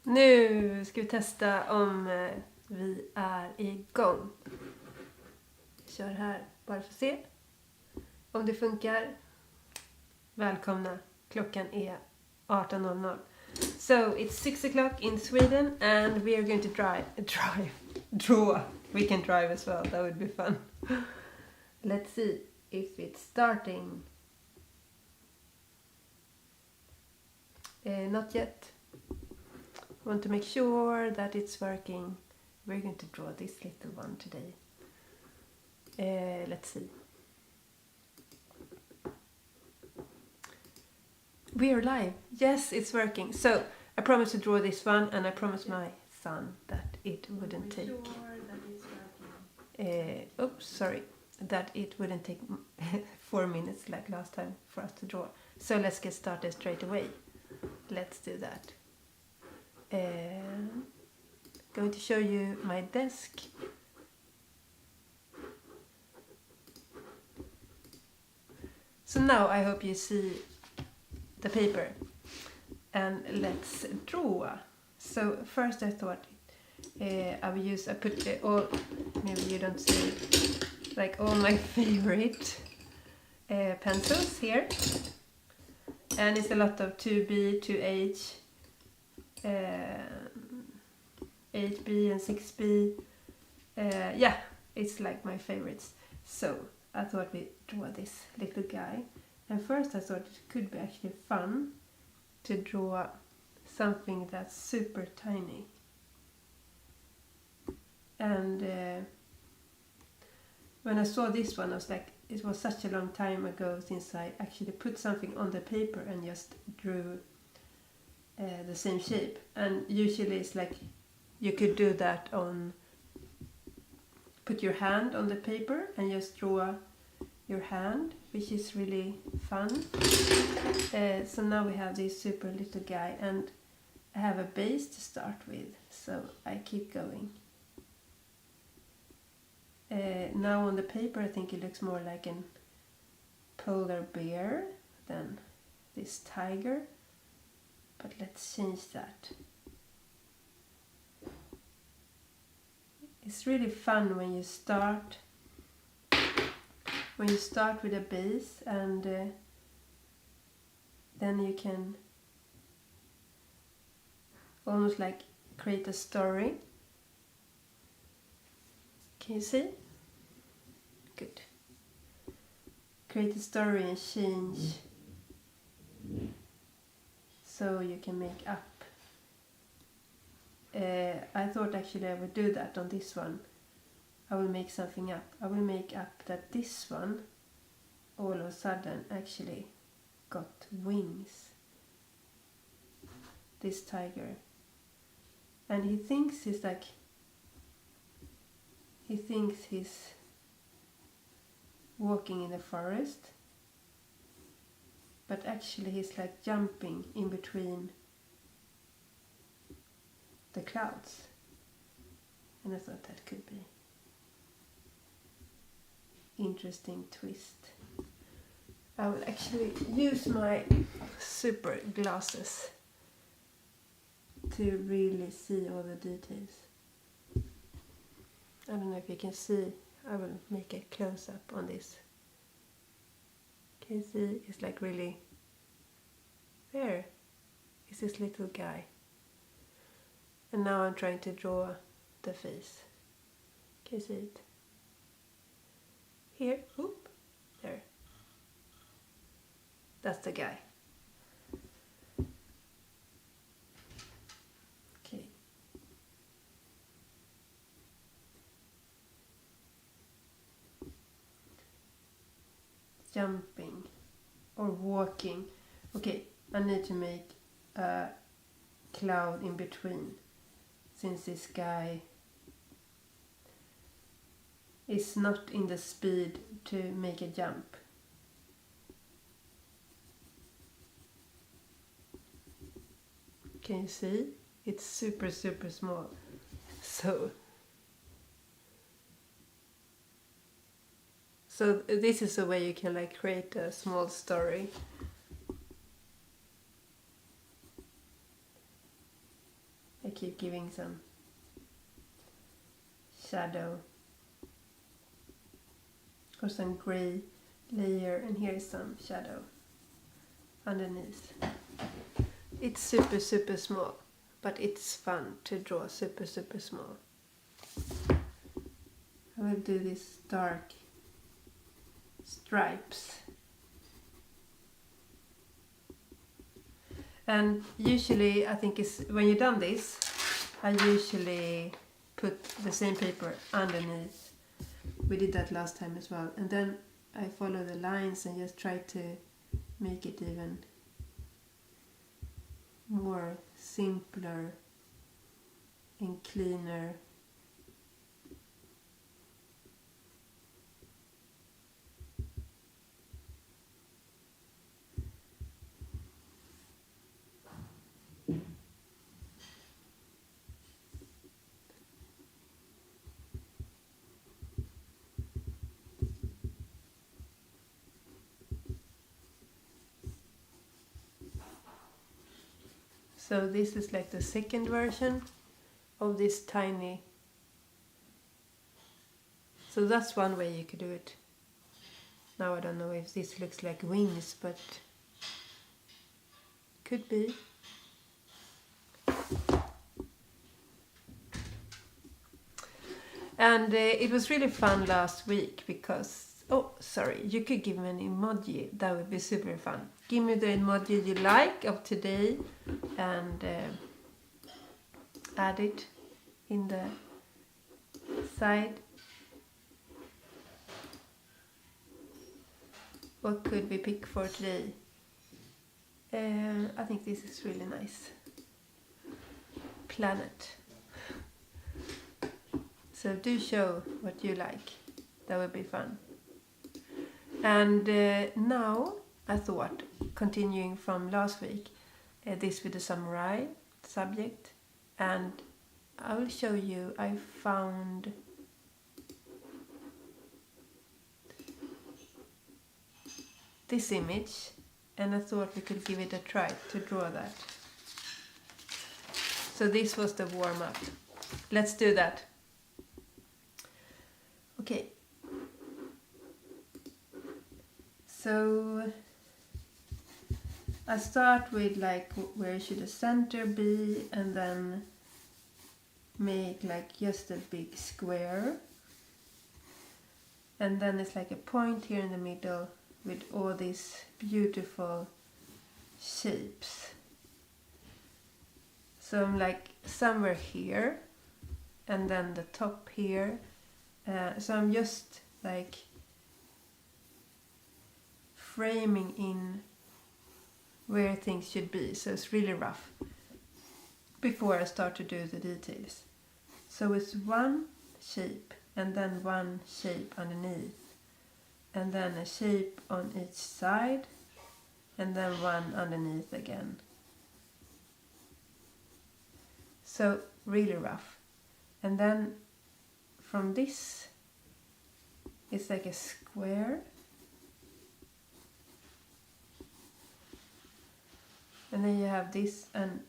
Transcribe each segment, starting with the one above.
Nu ska vi testa om vi är igång. Vi kör här bara för att se om det funkar. Välkomna. Klockan är 18:00. So it's 6 o'clock in Sweden and we are going to draw. We can drive as well. That would be fun. Let's see if it's starting. Not yet. Want to make sure that it's working. We're going to draw this little one today. Let's see. We are live. Yes, it's working. So I promised to draw this one, and I promised my son that it wouldn't take. That it wouldn't take 4 minutes like last time for us to draw. So let's get started straight away. Let's do that. Going to show you my desk. So now I hope you see the paper, and let's draw. So first I thought I put all, maybe you don't see, like all my favorite pencils here, and it's a lot of 2B, 2H, 8B and 6B. Yeah, it's like my favorites. So I thought we'd draw this little guy. And first I thought it could be actually fun to draw something that's super tiny. And when I saw this one, I was like, it was such a long time ago since I actually put something on the paper and just drew the same shape. And usually it's like you could do that on, put your hand on the paper and just draw your hand, which is really fun. So now we have this super little guy, and I have a base to start with, so I keep going. Now on the paper I think it looks more like a polar bear than this tiger, but let's change that. It's really fun when you start with a base, and then you can almost like create a story. Can you see? Good. Create a story and change so you can make up. I thought actually I would do that on this one. I will make something up. I will make up that this one all of a sudden actually got wings. This tiger. And he thinks he's walking in the forest, but actually he's like jumping in between the clouds. And I thought that could be interesting twist. I will actually use my super glasses to really see all the details. I don't know if you can see. I will make a close-up on this. Can you see? It's like really... There is this little guy. And now I'm trying to draw the face. Can you see it? Here, oop, there. That's the guy. Okay. Jumping or walking. Okay, I need to make a cloud in between, since this guy is not in the speed to make a jump. Can you see? It's super small. So this is a way you can like create a small story. keep giving some shadow or some gray layer, and here is some shadow underneath. It's super small, but it's fun to draw super small. I will do these dark stripes. And usually, I think it's when you've done this, I usually put the same paper underneath. We did that last time as well. And then I follow the lines and just try to make it even more simpler and cleaner. So this is like the second version of this tiny. So that's one way you could do it. Now I don't know if this looks like wings, but could be. And it was really fun last week because, oh sorry, you could give me an emoji, that would be super fun. Give me the emoji you like of today and add it in the side. What could we pick for today? I think this is really nice. Planet. So do show what you like. That would be fun. And now I thought, continuing from last week, this with the samurai subject, and I will show you, I found this image and I thought we could give it a try to draw that. So this was the warm-up. Let's do that. Okay. So I start with like where should the center be, and then make like just a big square, and then it's like a point here in the middle with all these beautiful shapes. So I'm like somewhere here, and then the top here. So I'm just like framing in where things should be, so it's really rough before I start to do the details. So it's one shape and then one shape underneath, and then a shape on each side, and then one underneath again. So really rough. And then from this it's like a square, and then you have this and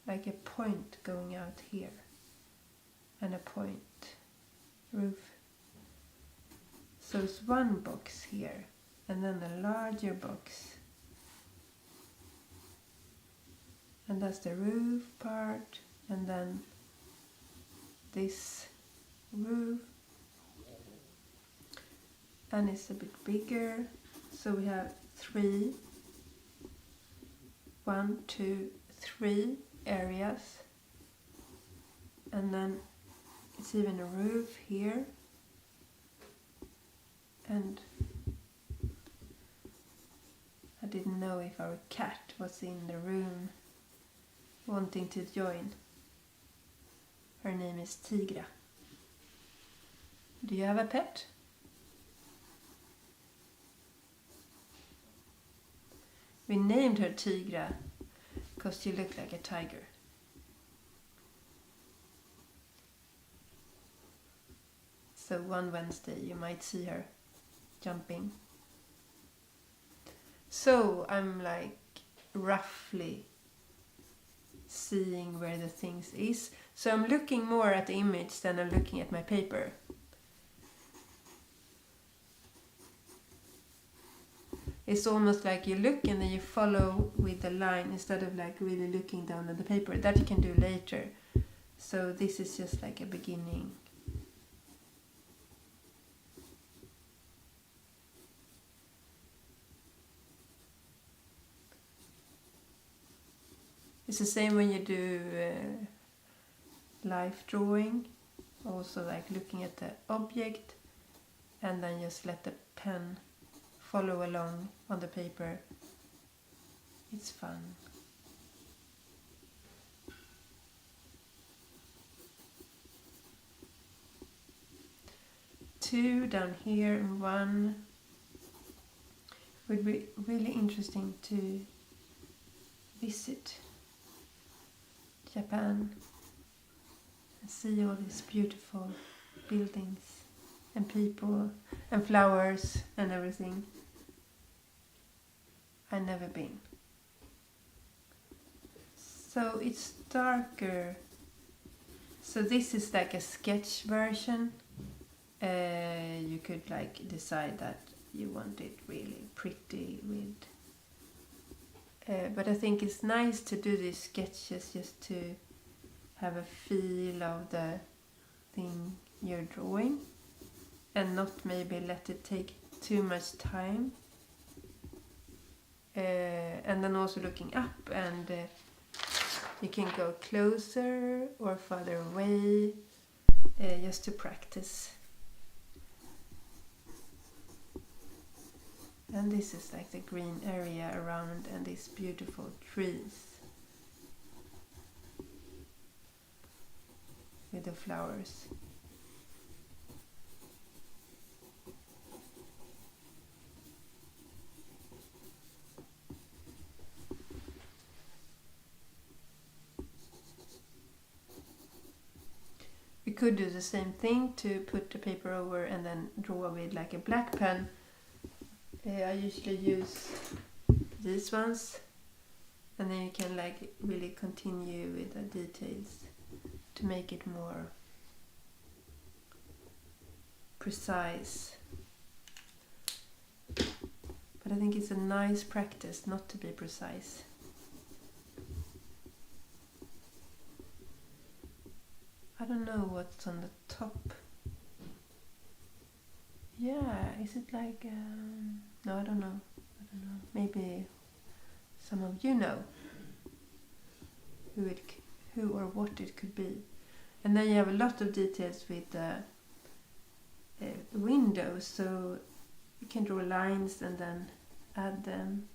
like a point going out here, and a point roof. So it's one box here, and then a larger box, and that's the roof part, and then this roof, and it's a bit bigger. So we have 1, 2, 3 areas, and then it's even a roof here, and I didn't know if our cat was in the room wanting to join. Her name is Tigra. Do you have a pet? We named her Tigra because she looked like a tiger. So one Wednesday you might see her jumping. So I'm like roughly seeing where the things is. So I'm looking more at the image than I'm looking at my paper. It's almost like you look and then you follow with the line instead of like really looking down at the paper. That you can do later. So this is just like a beginning. It's the same when you do life drawing. Also like looking at the object and then just let the pen follow along on the paper. It's fun. Two down here and one. Would be really interesting to visit Japan and see all these beautiful buildings and people and flowers and everything. I've never been. So it's darker. So this is like a sketch version. You could like decide that you want it really pretty with but I think it's nice to do these sketches just to have a feel of the thing you're drawing and not maybe let it take too much time. And then also looking up and you can go closer or further away just to practice. And this is like the green area around and these beautiful trees with the flowers. We could do the same thing to put the paper over and then draw with like a black pen. I usually use these ones and then you can like really continue with the details to make it more precise. But I think it's a nice practice not to be precise. I don't know what's on the top. Yeah, is it like no, I don't know. Maybe some of you know who or what it could be. And then you have a lot of details with the windows, so you can draw lines and then add them.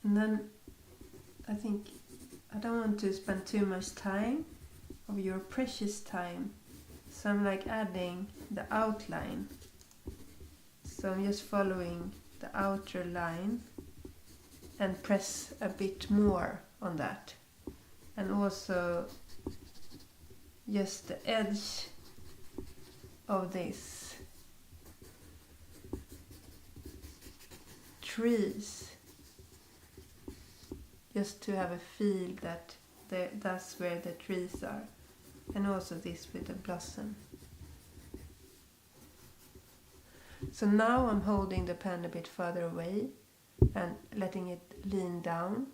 And then I think I don't want to spend too much time of your precious time. So I'm like adding the outline. So I'm just following the outer line and press a bit more on that. And also just the edge of this trees. Just to have a feel that that's where the trees are. And also this with the blossom. So now I'm holding the pen a bit further away and letting it lean down.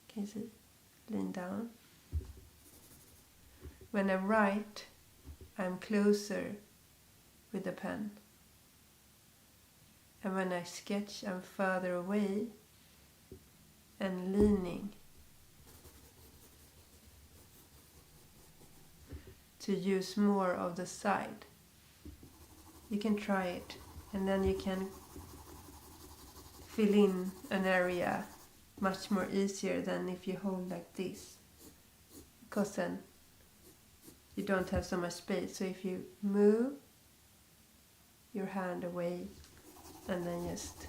Can you see? Lean down. When I write, I'm closer with the pen. And when I sketch, I'm further away and leaning to use more of the side. You can try it and then you can fill in an area much more easier than if you hold like this. because then you don't have so much space. So if you move your hand away and then just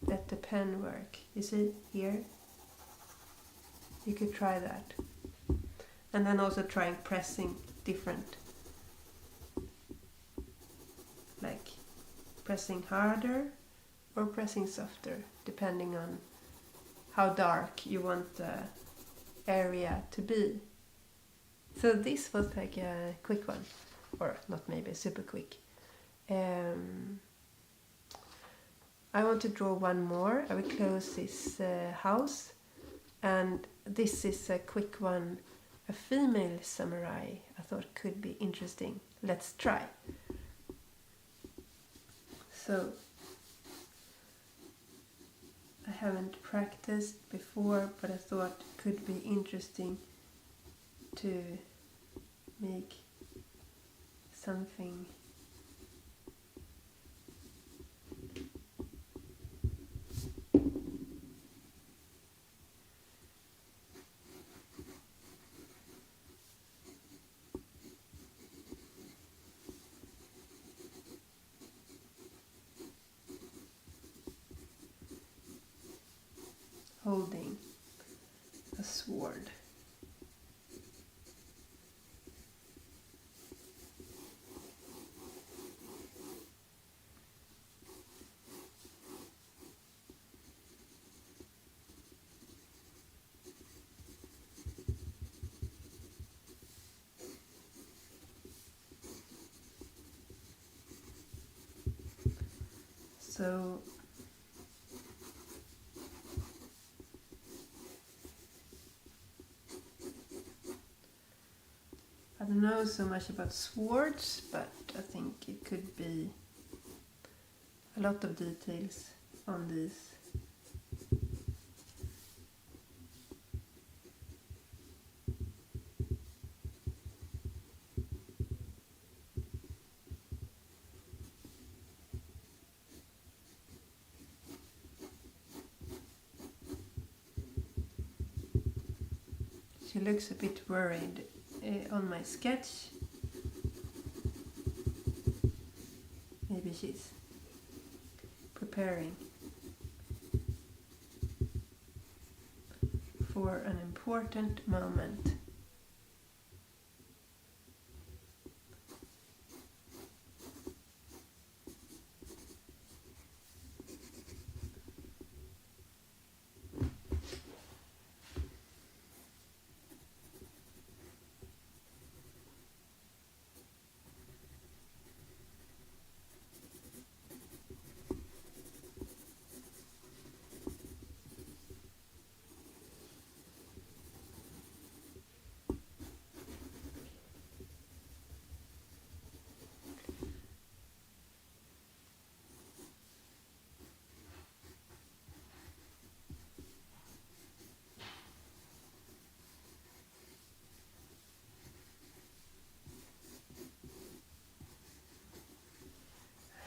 let the pen work. You see here? You could try that. And then also trying pressing different. Like pressing harder or pressing softer, depending on how dark you want the area to be. So this was like a quick one, or not maybe super quick. I want to draw one more. I will close this house, and this is a quick one, a female samurai. I thought could be interesting. Let's try. So I haven't practiced before, but I thought it could be interesting to make something holding a sword. So I don't know so much about swords, but I think it could be a lot of details on these. She looks a bit worried on my sketch. Maybe she's preparing for an important moment.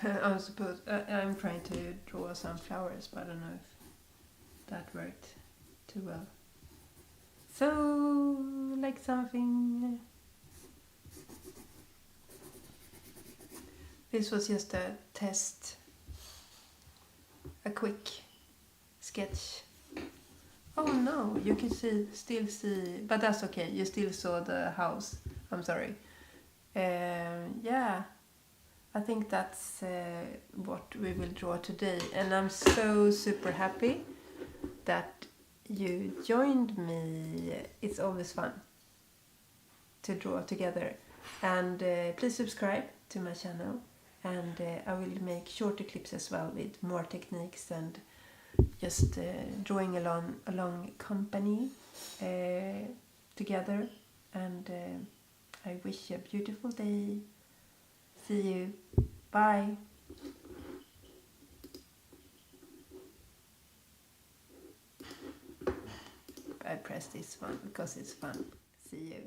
I'm trying to draw some flowers, but I don't know if that worked too well. So, like something... This was just a test, a quick sketch. Oh no, you can still see, but that's okay, you still saw the house. I'm sorry. Yeah. I think that's what we will draw today, and I'm so super happy that you joined me. It's always fun to draw together, and please subscribe to my channel, and I will make shorter clips as well with more techniques and just drawing along company together, and I wish you a beautiful day. See you. Bye. I press this one because it's fun. See you.